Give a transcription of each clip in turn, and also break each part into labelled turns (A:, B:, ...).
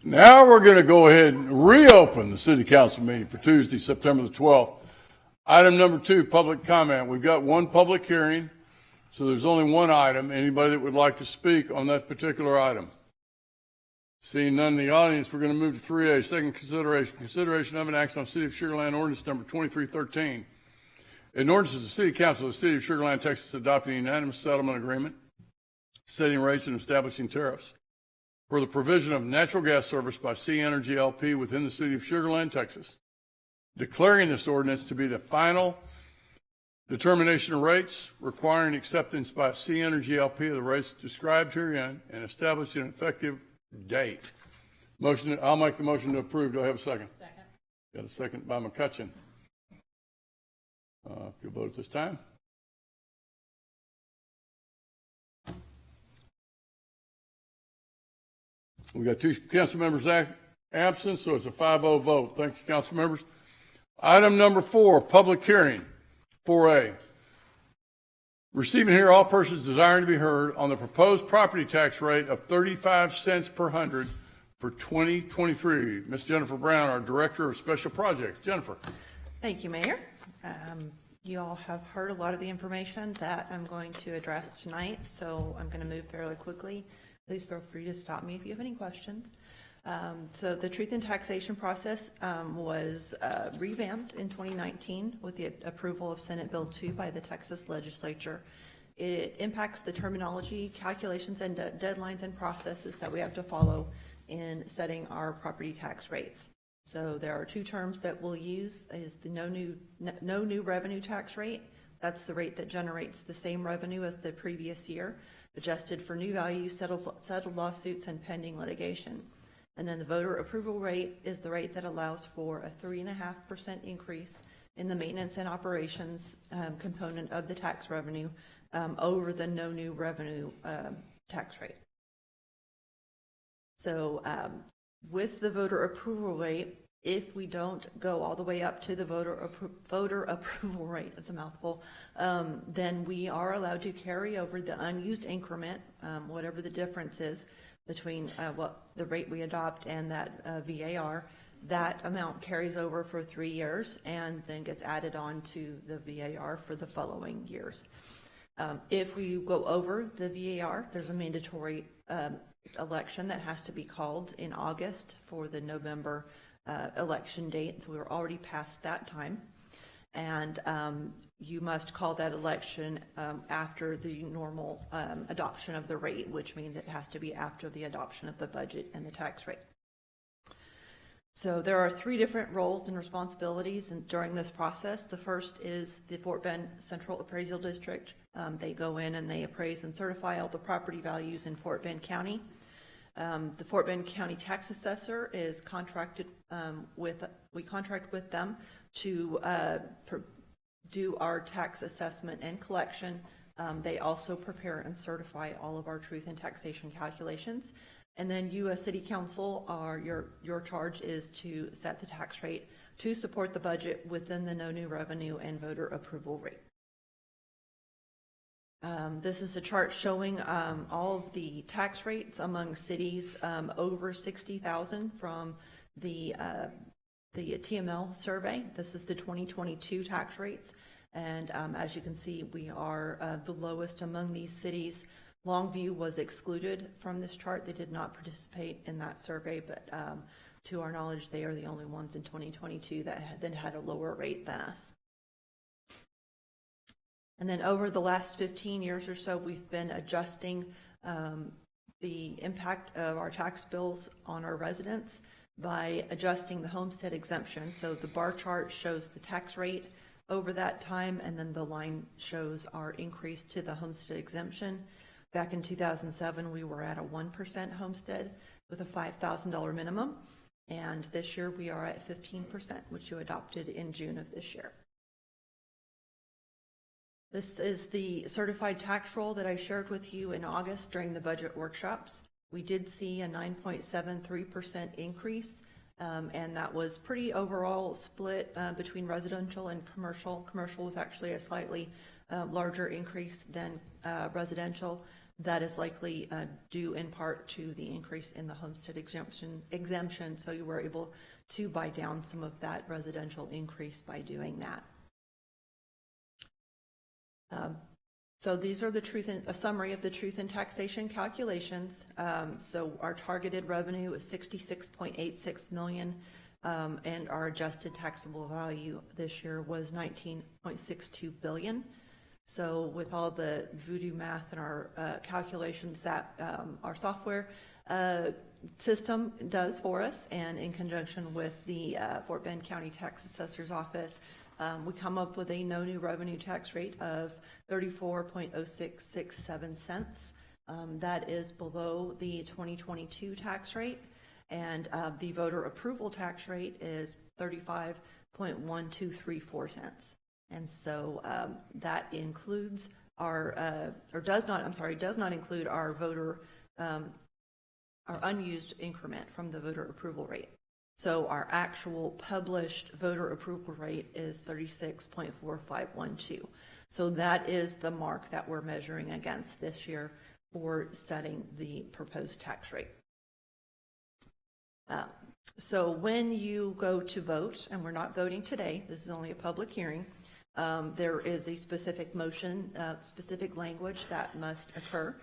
A: Now we're going to go ahead and reopen the city council meeting for Tuesday, September the 12th. Item number 2, public comment. We've got one public hearing, so there's only one item. Anybody that would like to speak on that particular item? Seeing none in the audience, we're going to move to 3A, second consideration of an action on City of Sugar Land ordinance number 2313. An ordinance of the City Council of the City of Sugar Land, Texas, adopting a unanimous settlement agreement, setting rates and establishing tariffs for the provision of natural gas service by C Energy LP within the City of Sugar Land, Texas, declaring this ordinance to be the final determination of rates, requiring acceptance by C Energy LP of the rates described herein, and establishing an effective date. Motion. I'll make the motion to approve. Do I have a second?
B: Second.
A: Got a second by McCutcheon. If you'll vote at this time. We got 2 council members absent, so it's a 5-0 vote. Thank you, council members. Item number 4, public hearing, 4A. Receiving here all persons desiring to be heard on the proposed property tax rate of 35 cents per hundred for 2023. Ms. Jennifer Brown, our Director of Special Projects. Jennifer.
C: Thank you, Mayor. You all have heard a lot of the information that I'm going to address tonight, so I'm going to move fairly quickly. Please feel free to stop me if you have any questions. So the truth in taxation process was revamped in 2019 with the approval of Senate Bill 2 by the Texas legislature. It impacts the terminology, calculations, and deadlines and processes that we have to follow in setting our property tax rates. So there are 2 terms that we'll use is the no new revenue tax rate. That's the rate that generates the same revenue as the previous year, adjusted for new value, settled lawsuits, and pending litigation. And then the voter approval rate is the rate that allows for a 3.5% increase in the maintenance and operations component of the tax revenue over the no new revenue tax rate. So with the voter approval rate, if we don't go all the way up to the voter approval rate, it's a mouthful, then we are allowed to carry over the unused increment, whatever the difference is between what the rate we adopt and that VAR. That amount carries over for 3 years and then gets added on to the VAR for the following years. If we go over the VAR, there's a mandatory election that has to be called in August for the November election date, so we're already past that time, and you must call that election after the normal adoption of the rate, which means it has to be after the adoption of the budget and the tax rate. So there are 3 different roles and responsibilities during this process. The first is the Fort Bend Central Appraisal District. They go in and they appraise and certify all the property values in Fort Bend County. The Fort Bend County Tax Assessor is contracted we contract with them to do our tax assessment and collection. They also prepare and certify all of our truth and taxation calculations. And then you as City Council, your charge is to set the tax rate to support the budget within the no new revenue and voter approval rate. This is a chart showing all of the tax rates among cities over 60,000 from the TML survey. This is the 2022 tax rates, and as you can see, we are the lowest among these cities. Longview was excluded from this chart. They did not participate in that survey, but to our knowledge, they are the only ones in 2022 that had a lower rate than us. And then over the last 15 years or so, we've been adjusting the impact of our tax bills on our residents by adjusting the homestead exemption. So the bar chart shows the tax rate over that time, and then the line shows our increase to the homestead exemption. Back in 2007, we were at a 1% homestead with a $5,000 minimum, and this year we are at 15%, which you adopted in June of this year. This is the certified tax roll that I shared with you in August during the budget workshops. We did see a 9.73% increase, and that was pretty overall split between residential and commercial. Commercial was actually a slightly larger increase than residential. That is likely due in part to the increase in the homestead exemption, so you were able to buy down some of that residential increase by doing that. So these are a summary of the truth in taxation calculations. So our targeted revenue is $66.86 million, and our adjusted taxable value this year was $19.62 billion. So with all the voodoo math and our calculations that our software system does for us, and in conjunction with the Fort Bend County Tax Assessor's Office, we come up with a no new revenue tax rate of 34.0667 cents. That is below the 2022 tax rate, and the voter approval tax rate is 35.1234 cents. And so that includes our, does not include our voter, our unused increment from the voter approval rate. So our actual published voter approval rate is 36.4512. So that is the mark that we're measuring against this year for setting the proposed tax rate. So when you go to vote, and we're not voting today, this is only a public hearing, there is a specific motion, specific language that must occur.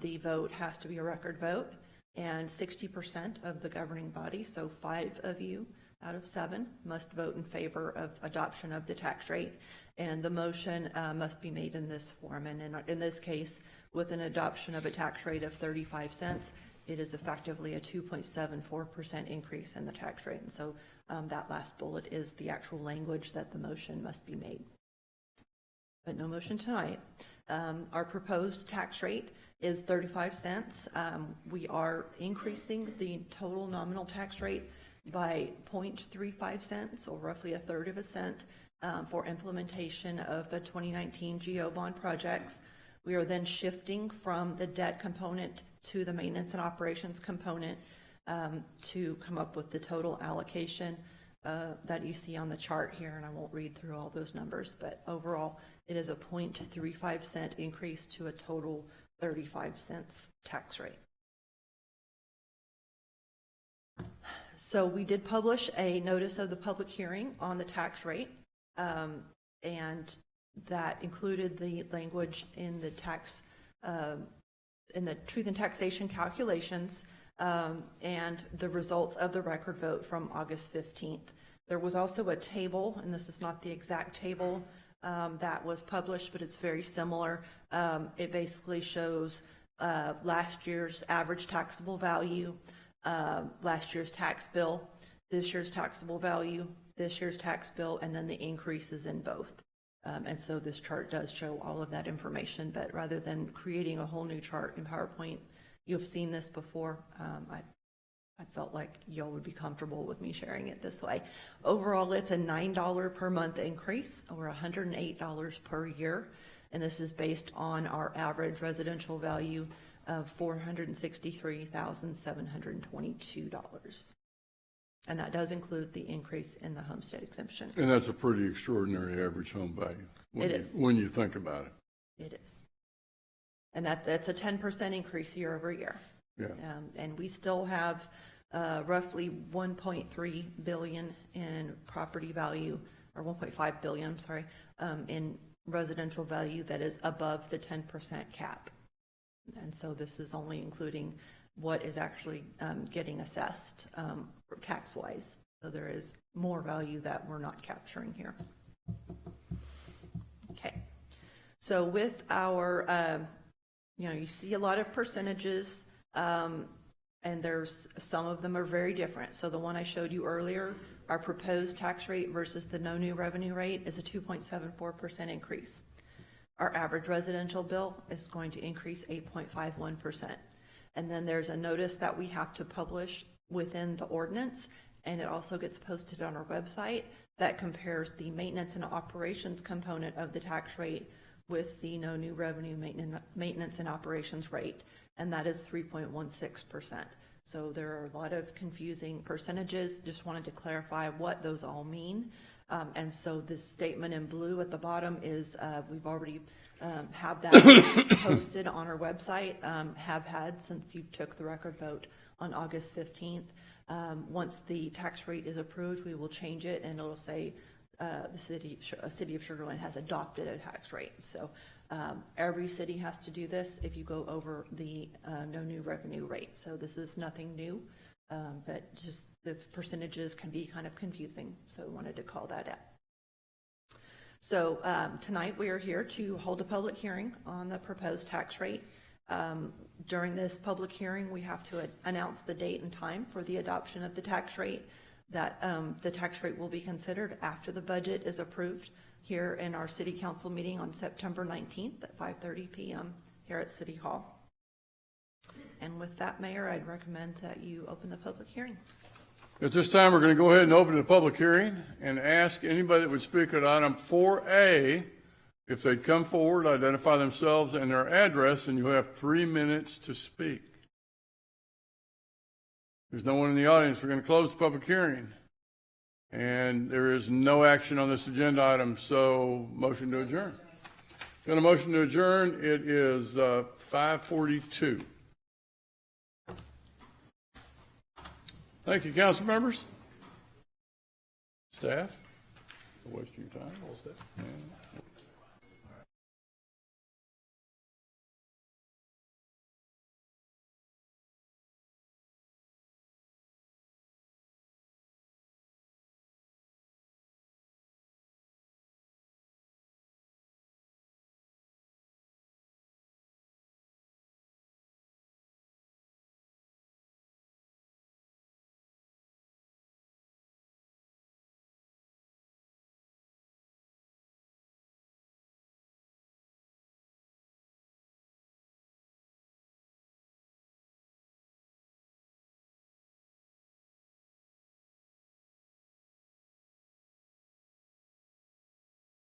C: The vote has to be a record vote, and 60% of the governing body, so 5 of you out of 7, must vote in favor of adoption of the tax rate. And the motion must be made in this form. And in this case, with an adoption of a tax rate of 35 cents, it is effectively a 2.74% increase in the tax rate. And so that last bullet is the actual language that the motion must be made. But no motion tonight. Our proposed tax rate is 35 cents. We are increasing the total nominal tax rate by 0.35 cents, or roughly 1/3 of a cent, for implementation of the 2019 GO bond projects. We are then shifting from the debt component to the maintenance and operations component to come up with the total allocation that you see on the chart here, and I won't read through all those numbers, but overall it is a 0.35 cent increase to a total 35 cents tax rate. So we did publish a notice of the public hearing on the tax rate, and that included the language in the tax, in the truth in taxation calculations, and the results of the record vote from August 15th. There was also a table, and this is not the exact table that was published, but it's very similar. It basically shows last year's average taxable value, last year's tax bill, this year's taxable value, this year's tax bill, and then the increases in both. And so this chart does show all of that information, but rather than creating a whole new chart in PowerPoint, you've seen this before. I felt like y'all would be comfortable with me sharing it this way. Overall, it's a $9 per month increase, or $108 per year. And this is based on our average residential value of $463,722. And that does include the increase in the homestead exemption.
A: And that's a pretty extraordinary average home value. When you think about it.
C: It is. And that's a 10% increase year over year.
A: Yeah.
C: And we still have roughly $1.3 billion in property value, or $1.5 billion, I'm sorry, in residential value that is above the 10% cap. And so this is only including what is actually getting assessed tax-wise. So there is more value that we're not capturing here. Okay. So with our, you see a lot of percentages, and there's some of them are very different. So the one I showed you earlier, our proposed tax rate versus the no new revenue rate, is a 2.74% increase. Our average residential bill is going to increase 8.51%. And then there's a notice that we have to publish within the ordinance, and it also gets posted on our website that compares the maintenance and operations component of the tax rate with the no new revenue maintenance and operations rate, and that is 3.16%. So there are a lot of confusing percentages. Just wanted to clarify what those all mean. And so this statement in blue at the bottom is, we've already have that posted on our website, have had since you took the record vote on August 15th. Once the tax rate is approved, we will change it, and it'll say the city of Sugar Land has adopted a tax rate. So every city has to do this if you go over the no new revenue rate. So this is nothing new, but just the percentages can be kind of confusing. So I wanted to call that out. So tonight we are here to hold a public hearing on the proposed tax rate. During this public hearing, we have to announce the date and time for the adoption of the tax rate. That the tax rate will be considered after the budget is approved here in our city council meeting on September 19th at 5:30 p.m. here at City Hall. And with that, Mayor, I'd recommend that you open the public hearing.
A: At this time, we're going to go ahead and open the public hearing and ask anybody that would speak at item 4A, if they'd come forward, identify themselves and their address, and you have 3 minutes to speak. There's no one in the audience. We're going to close the public hearing. And there is no action on this agenda item, so motion to adjourn. Got a motion to adjourn. It is 5:42. Thank you, council members. Staff, for wasting your time. All staff. Yeah.